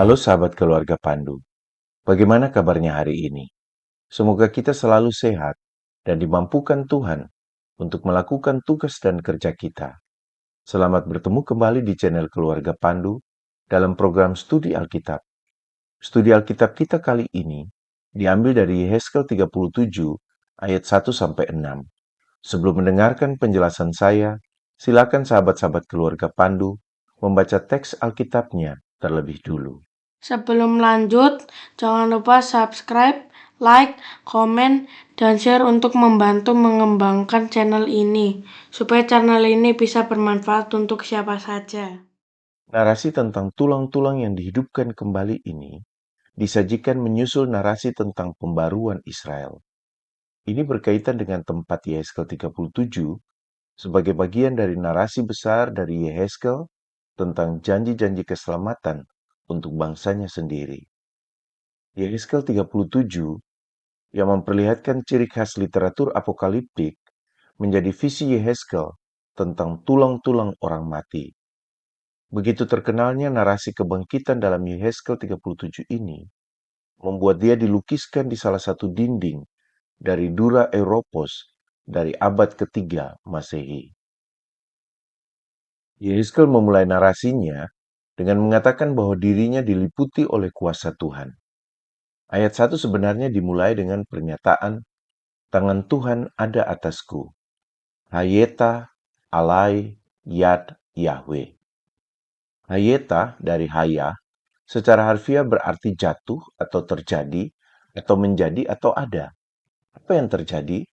Halo sahabat keluarga Pandu, bagaimana kabarnya hari ini? Semoga kita selalu sehat dan dimampukan Tuhan untuk melakukan tugas dan kerja kita. Selamat bertemu kembali di channel Keluarga Pandu dalam program Studi Alkitab. Studi Alkitab kita kali ini diambil dari Yehezkel 37 ayat 1-6. Sebelum mendengarkan penjelasan saya, silakan sahabat-sahabat Keluarga Pandu membaca teks Alkitabnya terlebih dulu. Sebelum lanjut, jangan lupa subscribe, like, komen, dan share untuk membantu mengembangkan channel ini, supaya channel ini bisa bermanfaat untuk siapa saja. Narasi tentang tulang-tulang yang dihidupkan kembali ini disajikan menyusul narasi tentang pembaruan Israel. Ini berkaitan dengan tempat Yehezkel 37 sebagai bagian dari narasi besar dari Yehezkel tentang janji-janji keselamatan untuk bangsanya sendiri. Yehezkel 37 yang memperlihatkan ciri khas literatur apokaliptik menjadi visi Yehezkel tentang tulang-tulang orang mati. Begitu terkenalnya narasi kebangkitan dalam Yehezkel 37 ini, membuat dia dilukiskan di salah satu dinding dari Dura Europos dari abad ketiga Masehi. Yehezkel memulai narasinya dengan mengatakan bahwa dirinya diliputi oleh kuasa Tuhan. Ayat 1 sebenarnya dimulai dengan pernyataan, tangan Tuhan ada atasku. Hayeta, alai, yad, Yahweh. Hayeta dari haya secara harfiah berarti jatuh atau terjadi, atau menjadi atau ada. Apa yang terjadi?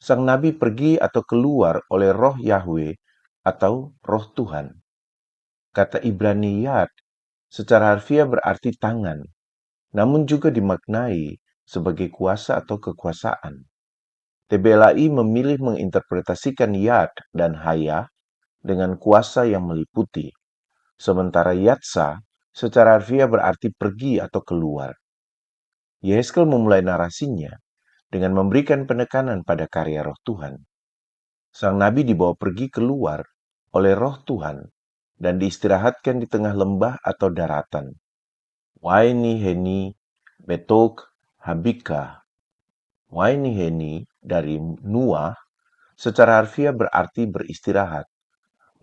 Sang nabi pergi atau keluar oleh roh Yahweh atau roh Tuhan. Kata Ibrani yad secara harfiah berarti tangan, namun juga dimaknai sebagai kuasa atau kekuasaan. TBLAI memilih menginterpretasikan yad dan haya dengan kuasa yang meliputi, sementara yatsa secara harfiah berarti pergi atau keluar. Yehezkel memulai narasinya dengan memberikan penekanan pada karya roh Tuhan. Sang nabi dibawa pergi keluar oleh roh Tuhan dan diistirahatkan di tengah lembah atau daratan. Waini heni betok habika. Waini heni dari Nuah secara harfiah berarti beristirahat.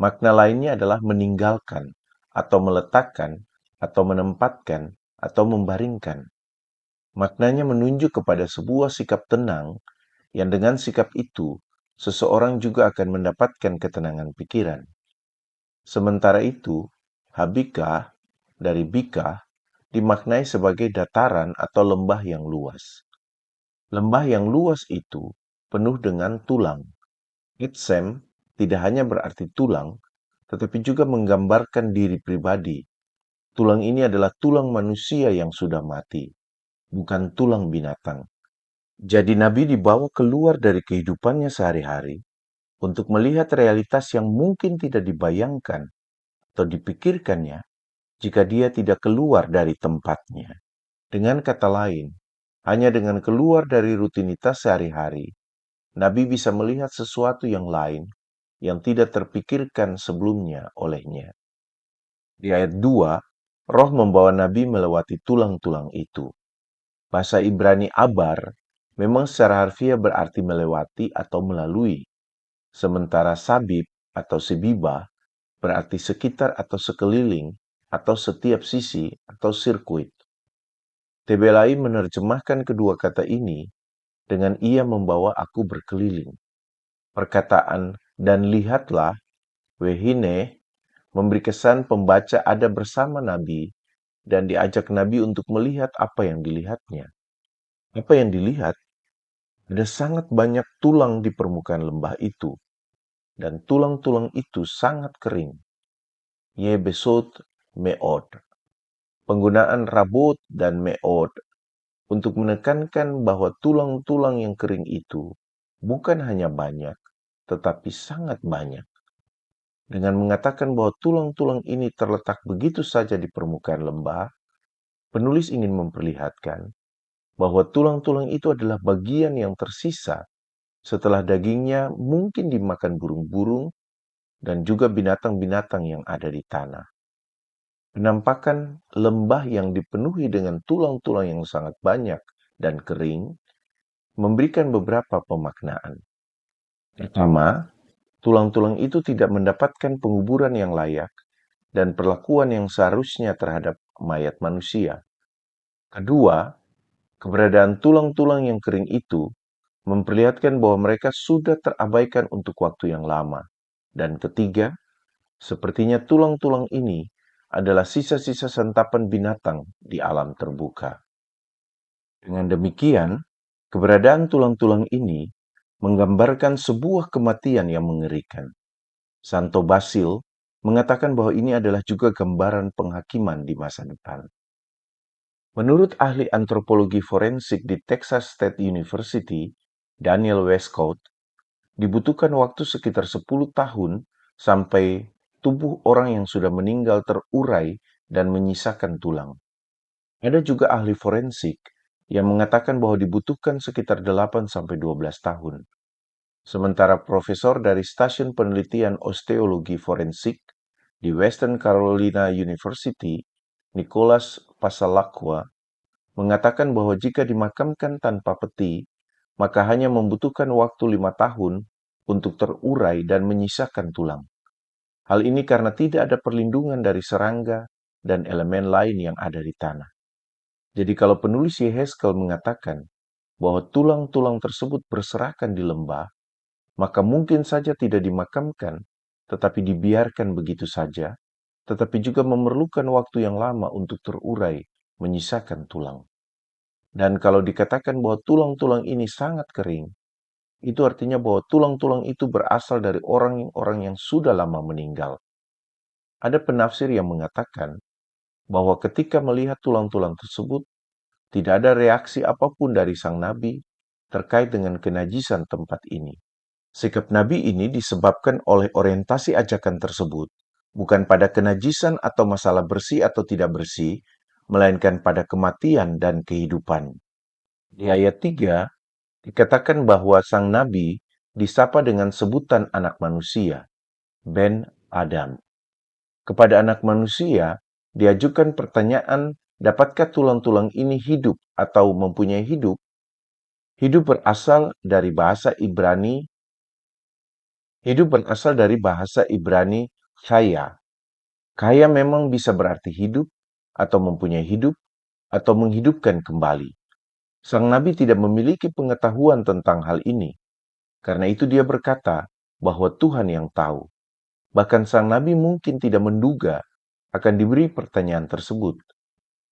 Makna lainnya adalah meninggalkan atau meletakkan atau menempatkan atau membaringkan. Maknanya menunjuk kepada sebuah sikap tenang yang dengan sikap itu seseorang juga akan mendapatkan ketenangan pikiran. Sementara itu, habika dari bika dimaknai sebagai dataran atau lembah yang luas. Lembah yang luas itu penuh dengan tulang. Itsem tidak hanya berarti tulang, tetapi juga menggambarkan diri pribadi. Tulang ini adalah tulang manusia yang sudah mati, bukan tulang binatang. Jadi Nabi dibawa keluar dari kehidupannya sehari-hari untuk melihat realitas yang mungkin tidak dibayangkan atau dipikirkannya jika dia tidak keluar dari tempatnya. Dengan kata lain, hanya dengan keluar dari rutinitas sehari-hari, Nabi bisa melihat sesuatu yang lain yang tidak terpikirkan sebelumnya olehnya. Di ayat 2, roh membawa Nabi melewati tulang-tulang itu. Bahasa Ibrani abar memang secara harfiah berarti melewati atau melalui, sementara sabib atau sebiba berarti sekitar atau sekeliling atau setiap sisi atau sirkuit. TBLAI menerjemahkan kedua kata ini dengan ia membawa aku berkeliling. Perkataan dan lihatlah, wehine, memberi kesan pembaca ada bersama Nabi dan diajak Nabi untuk melihat apa yang dilihatnya. Apa yang dilihat? Ada sangat banyak tulang di permukaan lembah itu, dan tulang-tulang itu sangat kering. Yebesot meod. Penggunaan rabot dan meod untuk menekankan bahwa tulang-tulang yang kering itu bukan hanya banyak, tetapi sangat banyak. Dengan mengatakan bahwa tulang-tulang ini terletak begitu saja di permukaan lembah, penulis ingin memperlihatkan bahwa tulang-tulang itu adalah bagian yang tersisa setelah dagingnya mungkin dimakan burung-burung dan juga binatang-binatang yang ada di tanah. Penampakan lembah yang dipenuhi dengan tulang-tulang yang sangat banyak dan kering memberikan beberapa pemaknaan. Pertama, tulang-tulang itu tidak mendapatkan penguburan yang layak dan perlakuan yang seharusnya terhadap mayat manusia. Kedua, keberadaan tulang-tulang yang kering itu memperlihatkan bahwa mereka sudah terabaikan untuk waktu yang lama. Dan ketiga, sepertinya tulang-tulang ini adalah sisa-sisa santapan binatang di alam terbuka. Dengan demikian, keberadaan tulang-tulang ini menggambarkan sebuah kematian yang mengerikan. Santo Basil mengatakan bahwa ini adalah juga gambaran penghakiman di masa depan. Menurut ahli antropologi forensik di Texas State University, Daniel Westcott, dibutuhkan waktu sekitar 10 tahun sampai tubuh orang yang sudah meninggal terurai dan menyisakan tulang. Ada juga ahli forensik yang mengatakan bahwa dibutuhkan sekitar 8 sampai 12 tahun. Sementara profesor dari Stasiun Penelitian Osteologi Forensik di Western Carolina University, Nicholas Pasalakwa, mengatakan bahwa jika dimakamkan tanpa peti, maka hanya membutuhkan waktu 5 tahun untuk terurai dan menyisakan tulang. Hal ini karena tidak ada perlindungan dari serangga dan elemen lain yang ada di tanah. Jadi kalau penulis Yehezkel mengatakan bahwa tulang-tulang tersebut berserakan di lembah, maka mungkin saja tidak dimakamkan, tetapi dibiarkan begitu saja, tetapi juga memerlukan waktu yang lama untuk terurai, menyisakan tulang. Dan kalau dikatakan bahwa tulang-tulang ini sangat kering, itu artinya bahwa tulang-tulang itu berasal dari orang-orang yang sudah lama meninggal. Ada penafsir yang mengatakan bahwa ketika melihat tulang-tulang tersebut, tidak ada reaksi apapun dari sang nabi terkait dengan kenajisan tempat ini. Sikap nabi ini disebabkan oleh orientasi ajakan tersebut, bukan pada kenajisan atau masalah bersih atau tidak bersih, melainkan pada kematian dan kehidupan. Di ayat 3, dikatakan bahwa sang nabi disapa dengan sebutan anak manusia, Ben Adam. Kepada anak manusia, diajukan pertanyaan, dapatkah tulang-tulang ini hidup atau mempunyai hidup? Hidup berasal dari bahasa Ibrani kaya. Kaya memang bisa berarti hidup, atau mempunyai hidup, atau menghidupkan kembali. Sang nabi tidak memiliki pengetahuan tentang hal ini. Karena itu dia berkata bahwa Tuhan yang tahu. Bahkan sang nabi mungkin tidak menduga akan diberi pertanyaan tersebut.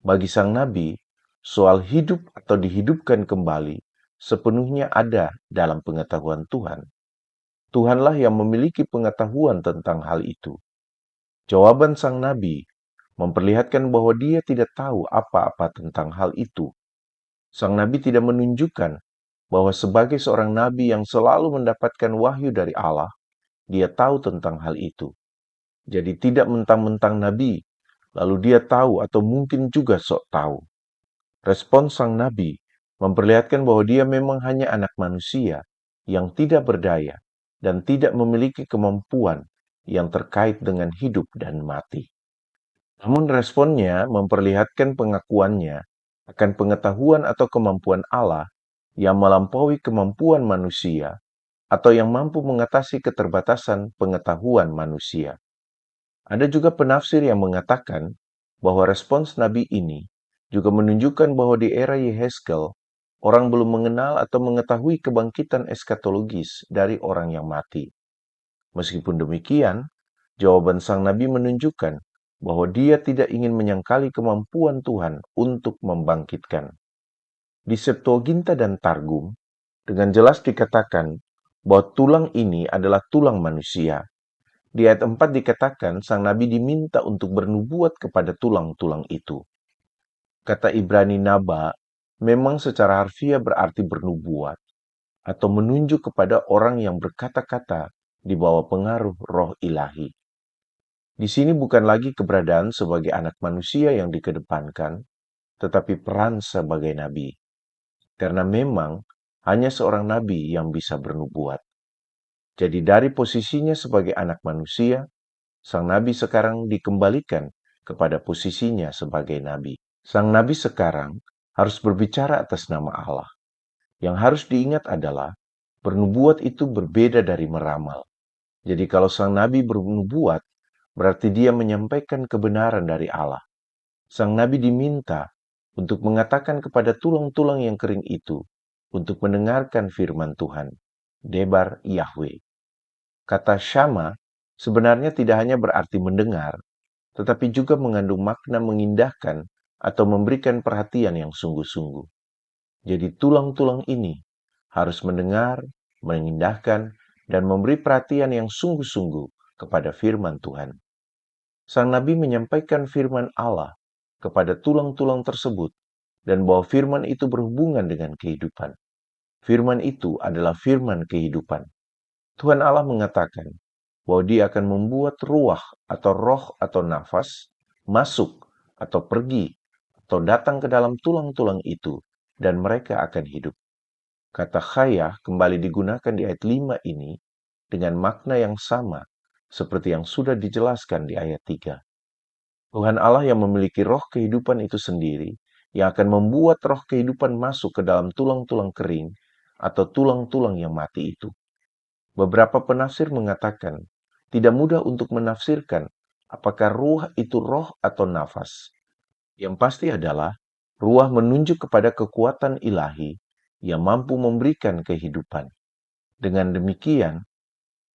Bagi sang nabi, soal hidup atau dihidupkan kembali sepenuhnya ada dalam pengetahuan Tuhan. Tuhanlah yang memiliki pengetahuan tentang hal itu. Jawaban sang nabi memperlihatkan bahwa dia tidak tahu apa-apa tentang hal itu. Sang nabi tidak menunjukkan bahwa sebagai seorang nabi yang selalu mendapatkan wahyu dari Allah, dia tahu tentang hal itu. Jadi tidak mentang-mentang nabi, lalu dia tahu atau mungkin juga sok tahu. Respons sang nabi memperlihatkan bahwa dia memang hanya anak manusia yang tidak berdaya dan tidak memiliki kemampuan yang terkait dengan hidup dan mati. Namun responnya memperlihatkan pengakuannya akan pengetahuan atau kemampuan Allah yang melampaui kemampuan manusia atau yang mampu mengatasi keterbatasan pengetahuan manusia. Ada juga penafsir yang mengatakan bahwa respons Nabi ini juga menunjukkan bahwa di era Yehezkel, orang belum mengenal atau mengetahui kebangkitan eskatologis dari orang yang mati. Meskipun demikian, jawaban sang Nabi menunjukkan bahwa dia tidak ingin menyangkali kemampuan Tuhan untuk membangkitkan. Di Septuaginta dan Targum, dengan jelas dikatakan bahwa tulang ini adalah tulang manusia. Di ayat 4 dikatakan sang nabi diminta untuk bernubuat kepada tulang-tulang itu. Kata Ibrani naba memang secara harfiah berarti bernubuat atau menunjuk kepada orang yang berkata-kata di bawah pengaruh roh ilahi. Di sini bukan lagi keberadaan sebagai anak manusia yang dikedepankan, tetapi peran sebagai nabi. Karena memang hanya seorang nabi yang bisa bernubuat. Jadi dari posisinya sebagai anak manusia, sang nabi sekarang dikembalikan kepada posisinya sebagai nabi. Sang nabi sekarang harus berbicara atas nama Allah. Yang harus diingat adalah, bernubuat itu berbeda dari meramal. Jadi kalau sang nabi bernubuat, berarti dia menyampaikan kebenaran dari Allah. Sang nabi diminta untuk mengatakan kepada tulang-tulang yang kering itu, untuk mendengarkan firman Tuhan. Debar Yahweh. Kata Syama sebenarnya tidak hanya berarti mendengar, tetapi juga mengandung makna mengindahkan atau memberikan perhatian yang sungguh-sungguh. Jadi tulang-tulang ini harus mendengar, mengindahkan, dan memberi perhatian yang sungguh-sungguh kepada firman Tuhan. Sang Nabi menyampaikan firman Allah kepada tulang-tulang tersebut, dan bahwa firman itu berhubungan dengan kehidupan. Firman itu adalah firman kehidupan. Tuhan Allah mengatakan bahwa Dia akan membuat ruah atau roh atau nafas masuk atau pergi atau datang ke dalam tulang-tulang itu, dan mereka akan hidup. Kata khayah kembali digunakan di ayat 5 ini dengan makna yang sama seperti yang sudah dijelaskan di ayat 3. Tuhan Allah yang memiliki roh kehidupan itu sendiri, yang akan membuat roh kehidupan masuk ke dalam tulang-tulang kering atau tulang-tulang yang mati itu. Beberapa penafsir mengatakan, tidak mudah untuk menafsirkan apakah ruh itu roh atau nafas. Yang pasti adalah, ruh menunjuk kepada kekuatan ilahi yang mampu memberikan kehidupan. Dengan demikian,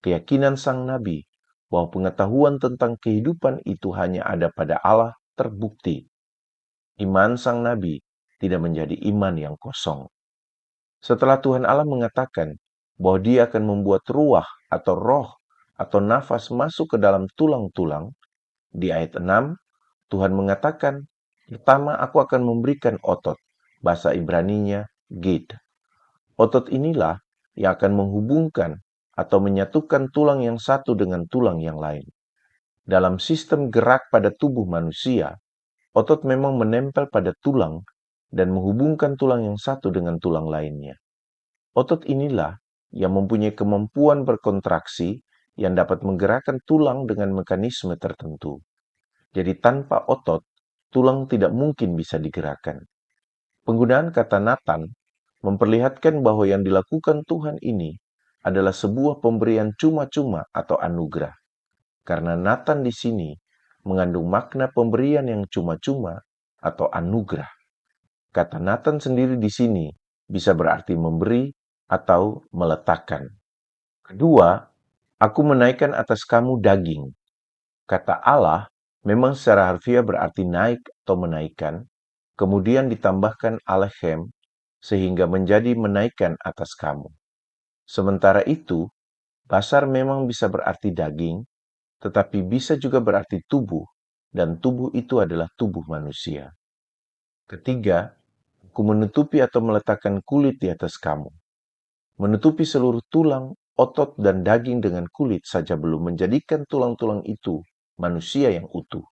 keyakinan sang nabi bahwa pengetahuan tentang kehidupan itu hanya ada pada Allah terbukti. Iman sang nabi tidak menjadi iman yang kosong. Setelah Tuhan Allah mengatakan bahwa Dia akan membuat ruah atau roh atau nafas masuk ke dalam tulang-tulang, di ayat 6, Tuhan mengatakan, pertama aku akan memberikan otot, bahasa Ibraninya gid. Otot inilah yang akan menghubungkan atau menyatukan tulang yang satu dengan tulang yang lain. Dalam sistem gerak pada tubuh manusia, otot memang menempel pada tulang dan menghubungkan tulang yang satu dengan tulang lainnya. Otot inilah yang mempunyai kemampuan berkontraksi yang dapat menggerakkan tulang dengan mekanisme tertentu. Jadi tanpa otot, tulang tidak mungkin bisa digerakkan. Penggunaan kata Nathan memperlihatkan bahwa yang dilakukan Tuhan ini adalah sebuah pemberian cuma-cuma atau anugerah. Karena Nathan di sini mengandung makna pemberian yang cuma-cuma atau anugerah. Kata Nathan sendiri di sini bisa berarti memberi atau meletakkan. Kedua, aku menaikkan atas kamu daging. Kata Allah memang secara harfiah berarti naik atau menaikkan, kemudian ditambahkan alechem, sehingga menjadi menaikkan atas kamu. Sementara itu, basar memang bisa berarti daging, tetapi bisa juga berarti tubuh, dan tubuh itu adalah tubuh manusia. Ketiga, aku menutupi atau meletakkan kulit di atas kamu. Menutupi seluruh tulang, otot, dan daging dengan kulit saja belum menjadikan tulang-tulang itu manusia yang utuh.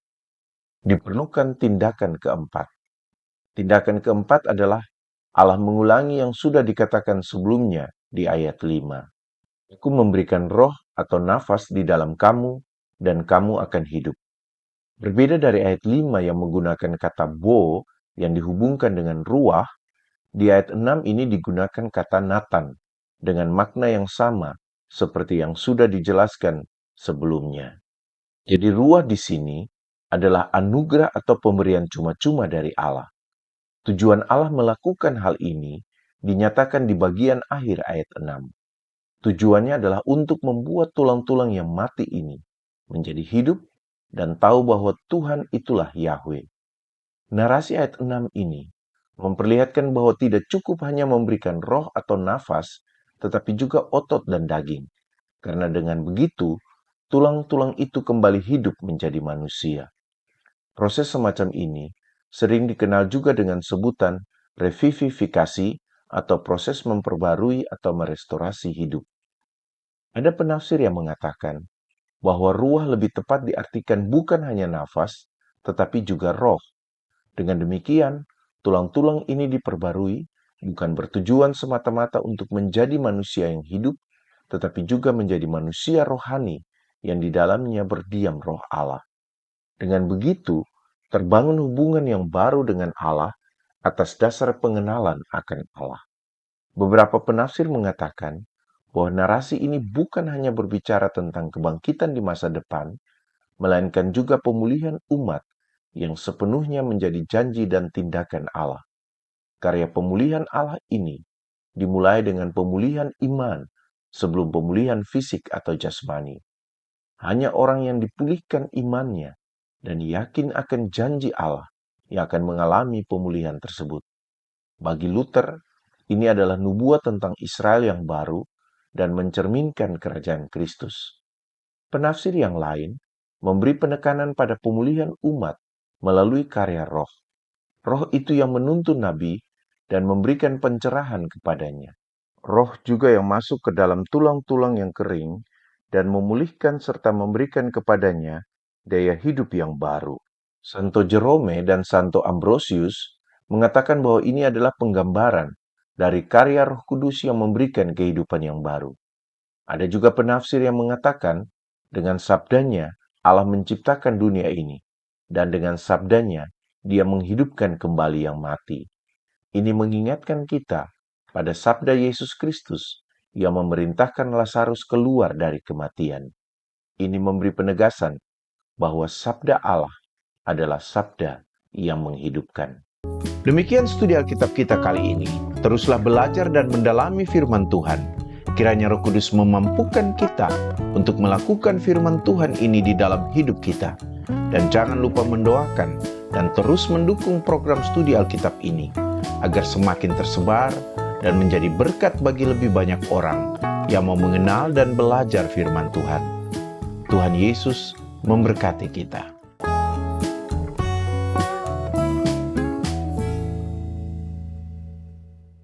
Diperlukan tindakan keempat. Tindakan keempat adalah Allah mengulangi yang sudah dikatakan sebelumnya di ayat 5. Aku memberikan roh atau nafas di dalam kamu, dan kamu akan hidup. Berbeda dari ayat 5 yang menggunakan kata bo yang dihubungkan dengan ruah, di ayat 6 ini digunakan kata Nathan dengan makna yang sama seperti yang sudah dijelaskan sebelumnya. Jadi ruah di sini adalah anugerah atau pemberian cuma-cuma dari Allah. Tujuan Allah melakukan hal ini dinyatakan di bagian akhir ayat 6. Tujuannya adalah untuk membuat tulang-tulang yang mati ini menjadi hidup dan tahu bahwa Tuhan itulah Yahweh. Narasi ayat 6 ini memperlihatkan bahwa tidak cukup hanya memberikan roh atau nafas, tetapi juga otot dan daging. Karena dengan begitu, tulang-tulang itu kembali hidup menjadi manusia. Proses semacam ini sering dikenal juga dengan sebutan revivifikasi atau proses memperbarui atau merestorasi hidup. Ada penafsir yang mengatakan bahwa ruah lebih tepat diartikan bukan hanya nafas, tetapi juga roh. Dengan demikian, tulang-tulang ini diperbarui bukan bertujuan semata-mata untuk menjadi manusia yang hidup, tetapi juga menjadi manusia rohani yang di dalamnya berdiam roh Allah. Dengan begitu, terbangun hubungan yang baru dengan Allah atas dasar pengenalan akan Allah. Beberapa penafsir mengatakan bahwa narasi ini bukan hanya berbicara tentang kebangkitan di masa depan, melainkan juga pemulihan umat yang sepenuhnya menjadi janji dan tindakan Allah. Karya pemulihan Allah ini dimulai dengan pemulihan iman sebelum pemulihan fisik atau jasmani. Hanya orang yang dipulihkan imannya dan yakin akan janji Allah yang akan mengalami pemulihan tersebut. Bagi Luther, ini adalah nubuat tentang Israel yang baru dan mencerminkan kerajaan Kristus. Penafsir yang lain memberi penekanan pada pemulihan umat melalui karya Roh. Roh itu yang menuntun Nabi dan memberikan pencerahan kepadanya. Roh juga yang masuk ke dalam tulang-tulang yang kering dan memulihkan serta memberikan kepadanya daya hidup yang baru. Santo Jerome dan Santo Ambrosius mengatakan bahwa ini adalah penggambaran dari karya Roh Kudus yang memberikan kehidupan yang baru. Ada juga penafsir yang mengatakan dengan sabdanya Allah menciptakan dunia ini, dan dengan sabdanya Dia menghidupkan kembali yang mati. Ini mengingatkan kita pada sabda Yesus Kristus yang memerintahkan Lazarus keluar dari kematian. Ini memberi penegasan bahwa sabda Allah adalah sabda yang menghidupkan. Demikian studi Alkitab kita kali ini. Teruslah belajar dan mendalami firman Tuhan. Kiranya Roh Kudus memampukan kita untuk melakukan firman Tuhan ini di dalam hidup kita. Dan jangan lupa mendoakan dan terus mendukung program studi Alkitab ini, agar semakin tersebar dan menjadi berkat bagi lebih banyak orang yang mau mengenal dan belajar firman Tuhan. Tuhan Yesus memberkati kita.